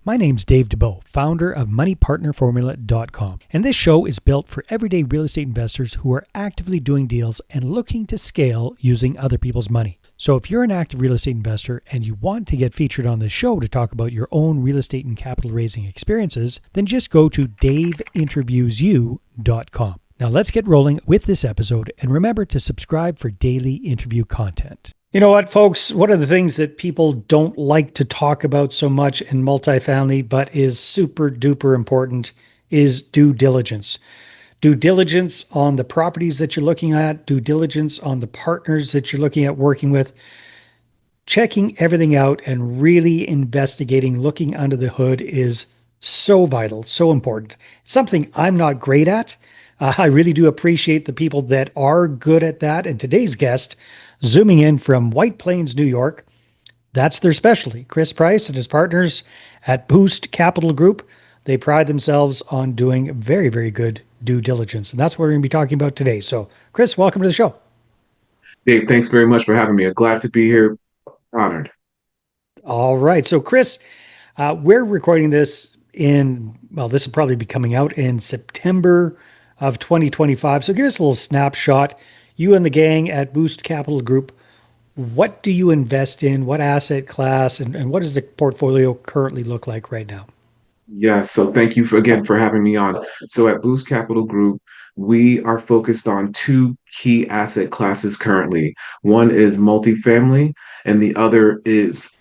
My name's Dave Dubeau, founder of MoneyPartnerFormula.com, and this show is built for everyday real estate investors who are actively doing deals and looking to scale using other people's money. So if you're an active real estate investor and you want to get featured on this show to talk about your own real estate and capital raising experiences, then just go to daveinterviewsyou.com. Now let's get rolling with this episode, and remember to subscribe for daily interview content. You know what, folks? One of the things that people don't like to talk about so much in multifamily, but is super duper important, is due diligence. Due diligence on the properties that you're looking at, due diligence on the partners that you're looking at working with, checking everything out and really investigating, looking under the hood is so vital, so important. It's something I'm not great at. I really do appreciate the people that are good at that. And today's guest, zooming in from White Plains, New York, that's their specialty. Chris Price and his partners at Boost Capital Group, they pride themselves on doing very, very good due diligence. And that's what we're going to be talking about today. So, Chris, welcome to the show. Dave, thanks very much for having me. I'm glad to be here. Honored. All right. So, Chris, we're recording this this will probably be coming out in September of 2025. So give us a little snapshot. You and the gang at Boost Capital Group, what do you invest in? What asset class? And what does the portfolio currently look like right now? So thank you again for having me on. So at Boost Capital Group, we are focused on two key asset classes currently. One is multifamily, and the other is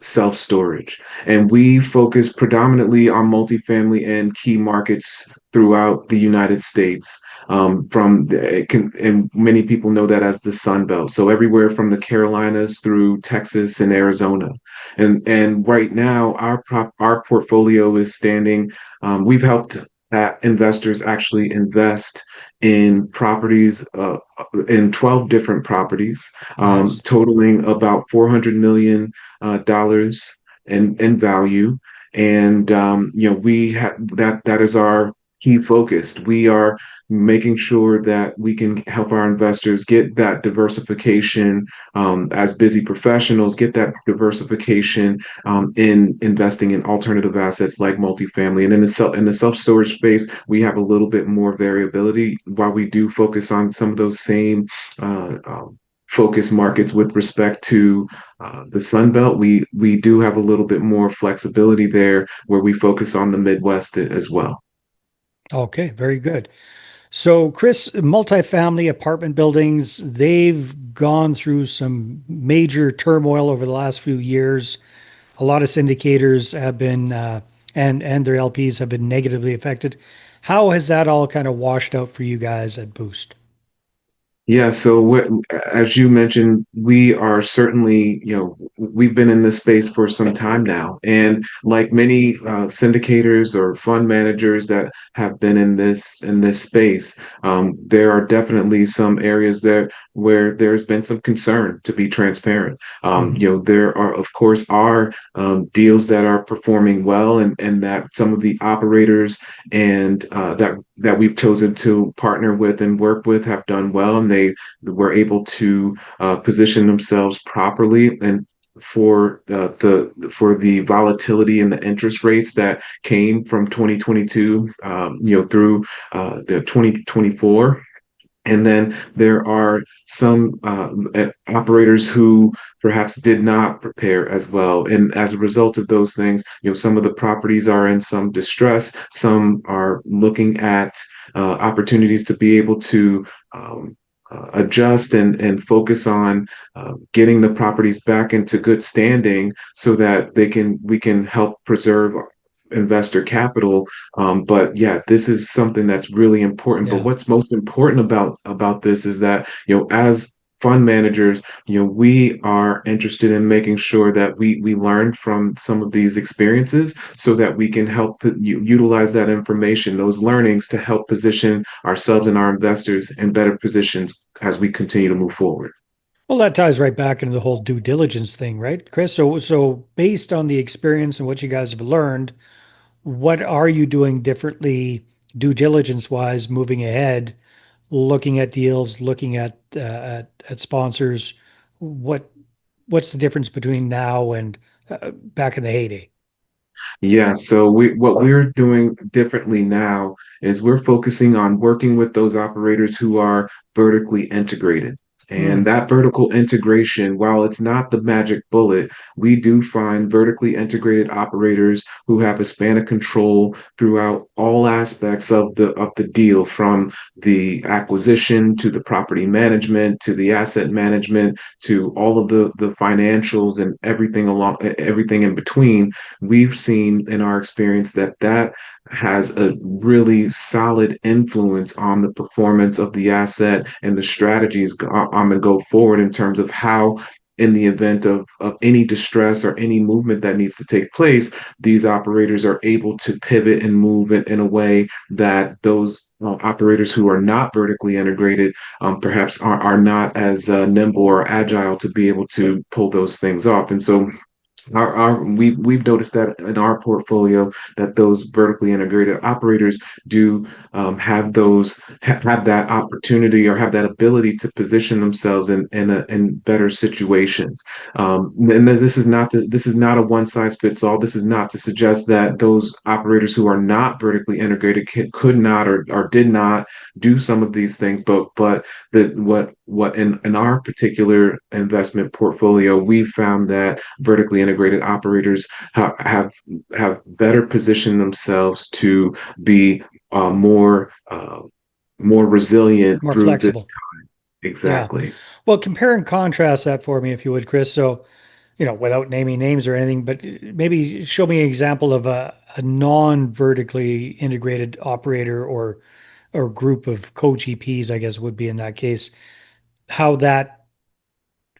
self-storage. And we focus predominantly on multifamily in key markets throughout the United States. And many people know that as the Sun Belt. So everywhere from the Carolinas through Texas and Arizona. And right now, our portfolio is standing. We've helped investors actually invest in properties in 12 different properties, Nice. totaling about $400 million in value. And we have that is our key focus. We are making sure that we can help our investors get that diversification, as busy professionals, get that diversification in investing in alternative assets like multifamily. And in the self storage space, we have a little bit more variability. While we do focus on some of those same focus markets with respect to the Sun Belt, we do have a little bit more flexibility there, where we focus on the Midwest as well. Okay, very good. So, Chris, multifamily apartment buildings, they've gone through some major turmoil over the last few years. A lot of syndicators have been, and their LPs have been negatively affected. How has that all kind of washed out for you guys at Boost? As you mentioned, we are certainly, we've been in this space for some time now. And like many syndicators or fund managers that have been in this space, there are definitely some areas there where there's been some concern, to be transparent. Mhm. There are, of course, deals that are performing well, and that some of the operators and that we've chosen to partner with and work with have done well, and they were able to position themselves properly and for the volatility and the interest rates that came from 2022, through the 2024. And then there are some operators who perhaps did not prepare as well. And as a result of those things, some of the properties are in some distress. Some are looking at opportunities to be able to adjust and focus on getting the properties back into good standing, so that we can help preserve investor capital. But yeah, this is something that's really important. But Yeah. what's most important about this is that, as fund managers, we are interested in making sure that we learn from some of these experiences, so that we can help utilize that information, those learnings, to help position ourselves and our investors in better positions as we continue to move forward. Well, that ties right back into the whole due diligence thing, right, Chris? So based on the experience and what you guys have learned, what are you doing differently due diligence wise moving ahead, looking at deals, looking at sponsors? What what's the difference between now and back in the heyday? Yeah, so what we're doing differently now is we're focusing on working with those operators who are vertically integrated. And Mm, that vertical integration, while it's not the magic bullet, we do find vertically integrated operators who have a span of control throughout all aspects of the deal, from the acquisition to the property management to the asset management to all of the financials and everything in between. We've seen in our experience that that has a really solid influence on the performance of the asset and the strategies on the go forward in terms of how, in the event of any distress or any movement that needs to take place, these operators are able to pivot and move it in a way that those operators who are not vertically integrated perhaps are not as nimble or agile to be able to pull those things off. And so we've noticed that in our portfolio that those vertically integrated operators do have that opportunity or have that ability to position themselves in better situations. And this is not a one size fits all. This is not to suggest that those operators who are not vertically integrated could not or did not do some of these things, but that what in our particular investment portfolio, we found that vertically integrated operators have better positioned themselves to be more resilient more through this flexible. time. Yeah. Exactly. Well, compare and contrast that for me, if you would, Chris. So, without naming names or anything, but maybe show me an example of a non-vertically integrated operator or group of co-GPs, I guess would be in that case, how that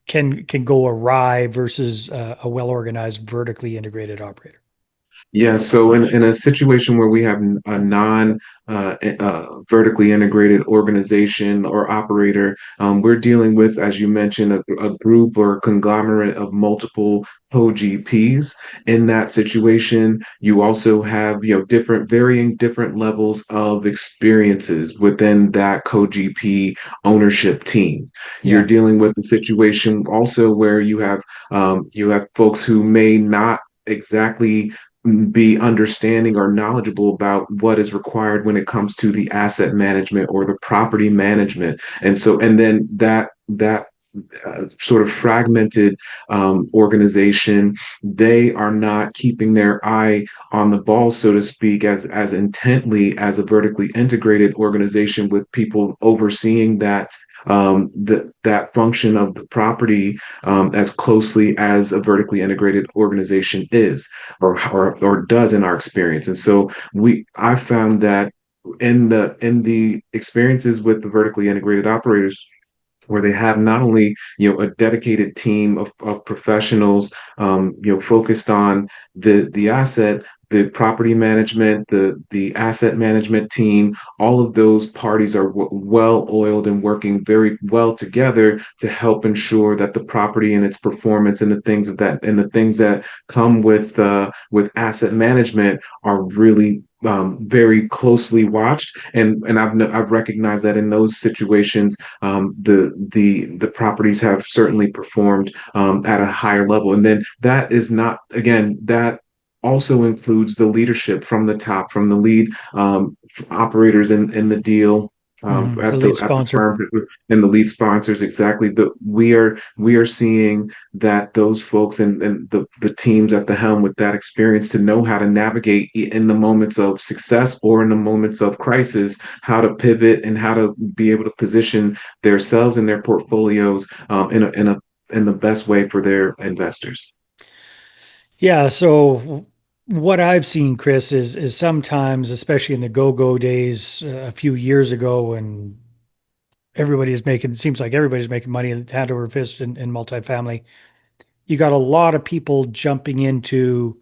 can go awry versus a well-organized vertically integrated operator. Yeah, so in a situation where we have a non vertically integrated organization or operator, we're dealing with, as you mentioned, a group or conglomerate of multiple co-GPs. In that situation, you also have, varying different levels of experiences within that co-GP ownership team. You're Yeah. dealing with a situation also where you have folks who may not exactly be understanding or knowledgeable about what is required when it comes to the asset management or the property management. And then that sort of fragmented organization, they are not keeping their eye on the ball, so to speak, as intently as a vertically integrated organization with people overseeing that function of the property as closely as a vertically integrated organization is or does in our experience. And so I found that in the experiences with the vertically integrated operators, where they have not only a dedicated team of professionals focused on the asset, the property management, the asset management team, all of those parties are well oiled and working very well together to help ensure that the property and its performance and the things that come with asset management are really very closely watched. And I've recognized that in those situations, the properties have certainly performed at a higher level. And then that is not, again, that also includes the leadership from the top, from the lead operators in the deal. The At lead the sponsor. firms and the lead sponsors, exactly. We are seeing that those folks and the teams at the helm with that experience to know how to navigate in the moments of success or in the moments of crisis, how to pivot and how to be able to position themselves and their portfolios in the best way for their investors. Yeah. So what I've seen, Chris, is sometimes, especially in the go-go days, a few years ago, when it seems like everybody's making money hand over fist in multifamily. You got a lot of people jumping into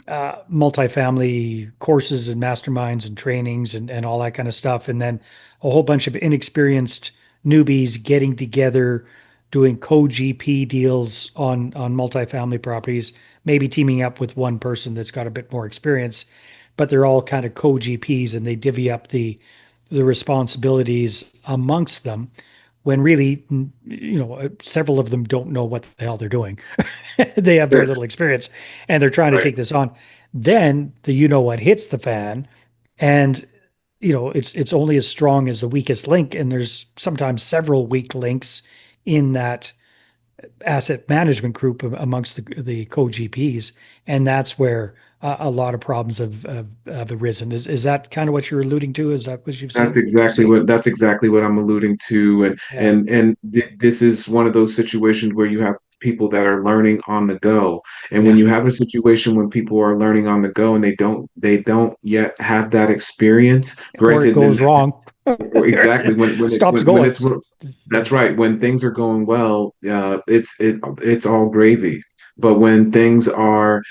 multifamily courses and masterminds and trainings and all that kind of stuff. And then a whole bunch of inexperienced newbies getting together, doing co-GP deals on multifamily properties, maybe teaming up with one person that's got a bit more experience, but they're all kind of co-GPs and they divvy up the responsibilities amongst them when really, several of them don't know what the hell they're doing. They have very Sure. little experience and they're trying to Right. take this on. Then the you know what hits the fan, and it's only as strong as the weakest link, and there's sometimes several weak links in that asset management group amongst the co-GPs, and that's where a lot of problems have arisen. Is that kind of what you're alluding to? Is that what you've seen? That's exactly what I'm alluding to, and Yeah, this is one of those situations where you have people that are learning on the go. And when yeah. you have a situation when people are learning on the go and they don't yet have that experience, Or it granted, then goes wrong, or exactly stops when going. it's Yeah, that's right. When things are going well, it's all gravy. But when things are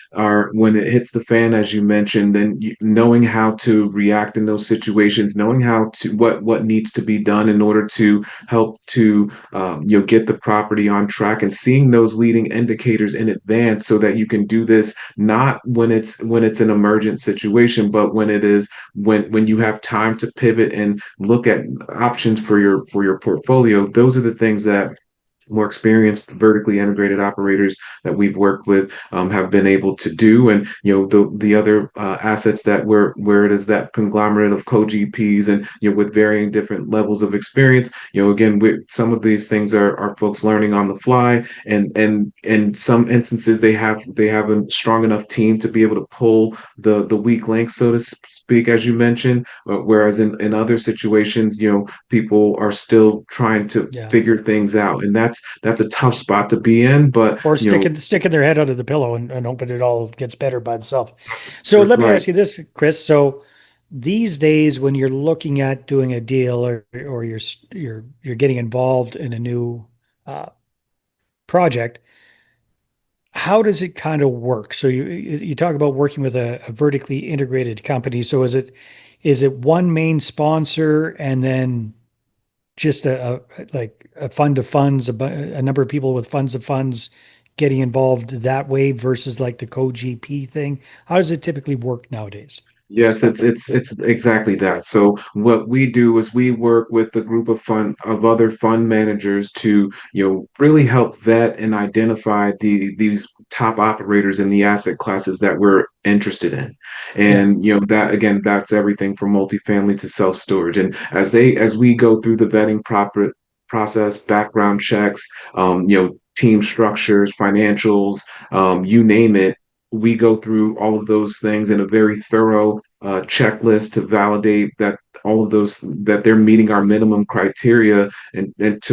when it hits the fan, as you mentioned, then knowing how to react in those situations, knowing how to what needs to be done in order to help to get the property on track, and seeing those leading indicators in advance, so that you can do this not when it's an emergent situation, but when it is when you have time to pivot and look at options for your portfolio. Those are the things that more experienced vertically integrated operators that we've worked with have been able to do. And the other assets that where it is that conglomerate of co-GPs, and with varying different levels of experience, again, some of these things are folks learning on the fly, and in some instances they have a strong enough team to be able to pull the weak links, so to speak, as you mentioned. Whereas in other situations, people are still trying to yeah. figure things out, and that's a tough spot to be in. But Or sticking their head under the pillow and hoping it all gets better by itself. So that's let me right. ask you this, Chris. So these days, when you're looking at doing a deal, or you're getting involved in a new uh, project, how does it kind of work? So you talk about working with a vertically integrated company. So is it one main sponsor and then just like a fund of funds, a number of people with funds of funds getting involved that way versus like the co-GP thing? How does it typically work nowadays? Yes, it's exactly that. So what we do is we work with a group of other fund managers to, really help vet and identify these top operators in the asset classes that we're interested in. Yeah. And that, again, that's everything from multifamily to self-storage. And as we go through the vetting proper process, background checks, team structures, financials, you name it, we go through all of those things in a very thorough checklist to validate that all of those that they're meeting our minimum criteria,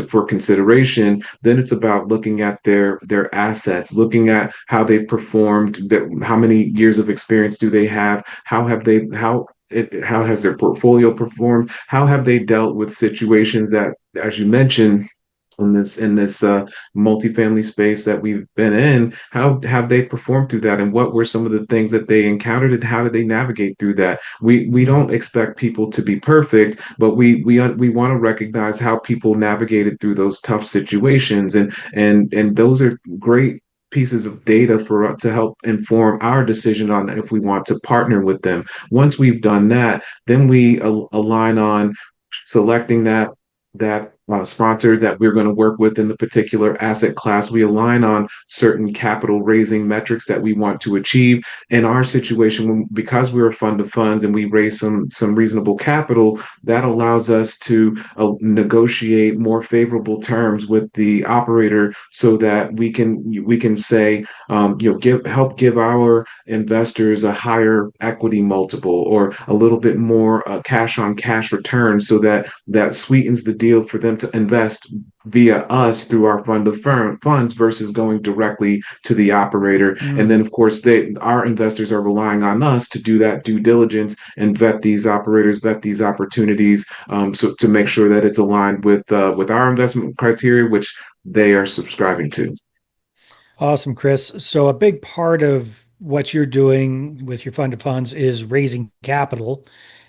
for consideration. Then it's about looking at their assets, looking at how they performed, how many years of experience do they have, how has their portfolio performed, how have they dealt with situations that, as you mentioned, in this multifamily space that we've been in, how have they performed through that, and what were some of the things that they encountered, and how did they navigate through that. We Mhm. don't expect people to be perfect, but we want to recognize how people navigated through those tough situations, and those are great pieces of data for to help inform our decision on if we want to partner with them. Once we've done that, then we align on selecting that sponsor that we're going to work with in the particular asset class. We align on certain capital raising metrics that we want to achieve. In our situation, because we're a fund of funds and we raise some reasonable capital, that allows us to negotiate more favorable terms with the operator, so that we can say, give our investors a higher equity multiple, or a little bit more cash on cash return, so that sweetens the deal for them to invest via us through our fund of funds, versus going directly to the operator. And then, Mm. of course, our investors are relying on us to do that due diligence and vet these operators, vet these opportunities, so to make sure that it's aligned with our investment criteria, which they are subscribing to. Awesome, Chris. So a big part of what you're doing with your fund of funds is raising capital.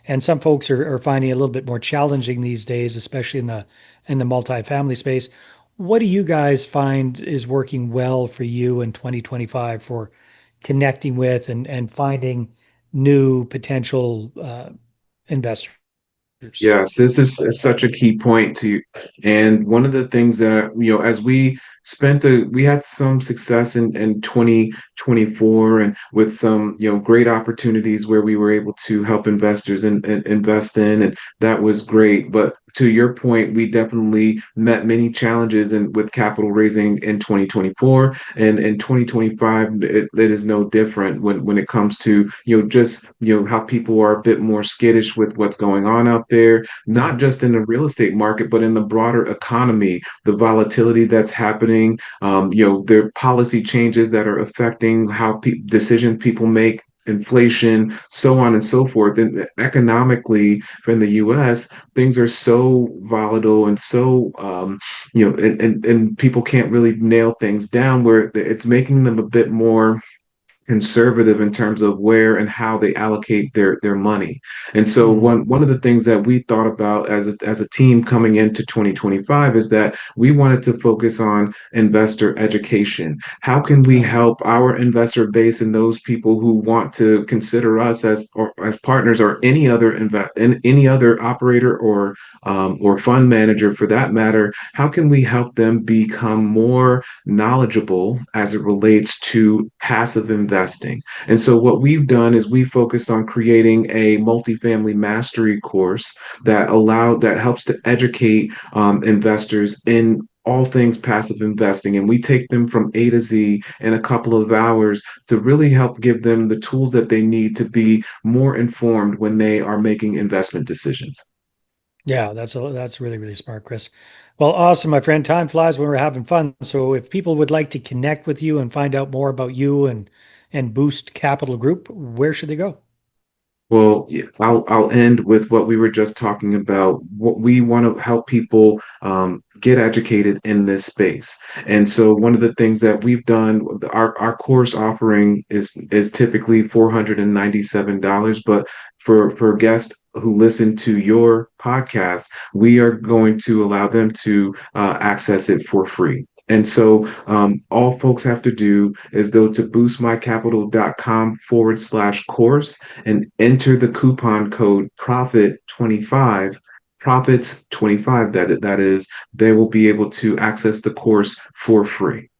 And some folks are finding it a little bit more challenging these days, especially in the multifamily space. What do you guys find is working well for you in 2025 for connecting with and finding new potential investors? Yes, this is such a key point to, and one of the things that, as we we had some success in 2024 and with some, great opportunities where we were able to help investors and invest in, and that was great. But to your point, we definitely met many challenges with capital raising in 2024, and in 2025, it is no different when it comes to, just, how people are a bit more skittish with what's going on out there, Yeah. not just in the real estate market, but in the broader economy, the volatility that's happening, there are policy changes that are affecting how decisions people make, inflation, so on and so forth. And economically, in the US, things are so volatile and so, and people can't really nail things down, where it's making them a bit more conservative in terms of where and how they allocate their money. And so Mm. one of the things that we thought about as a team coming into 2025 is that we wanted to focus on investor education. How can we help our investor base and those people who want to consider us as partners, or any other operator or fund manager for that matter? How can we help them become more knowledgeable as it relates to passive investing? And so what we've done is we focused on creating a multifamily mastery course that helps to educate investors in all things passive investing. And we take them from A to Z in a couple of hours to really help give them the tools that they need to be more informed when they are making investment decisions. Yeah, that's really, really smart, Chris. Well, awesome, my friend. Time flies when we're having fun. So if people would like to connect with you and find out more about you and Boost Capital Group, where should they go? Well, yeah, I'll end with what we were just talking about. What we want to help people get educated in this space, and so one of the things that we've done, our course offering is typically $497, but for guests who listen to your podcast, we are going to allow them to access it for free. And so all folks have to do is go to boostmycapital.com/course and enter the coupon code profit25, profits 25, that is, they will be able to access the course for free.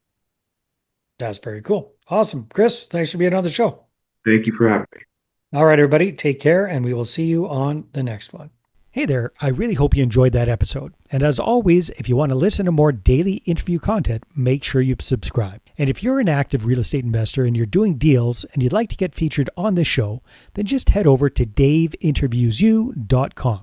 That's very cool. Awesome. Chris, thanks for being on the show. Thank you for having me. All right, everybody, take care, and we will see you on the next one. Hey there, I really hope you enjoyed that episode. And as always, if you want to listen to more daily interview content, make sure you subscribe. And if you're an active real estate investor and you're doing deals and you'd like to get featured on this show, then just head over to daveinterviewsyou.com.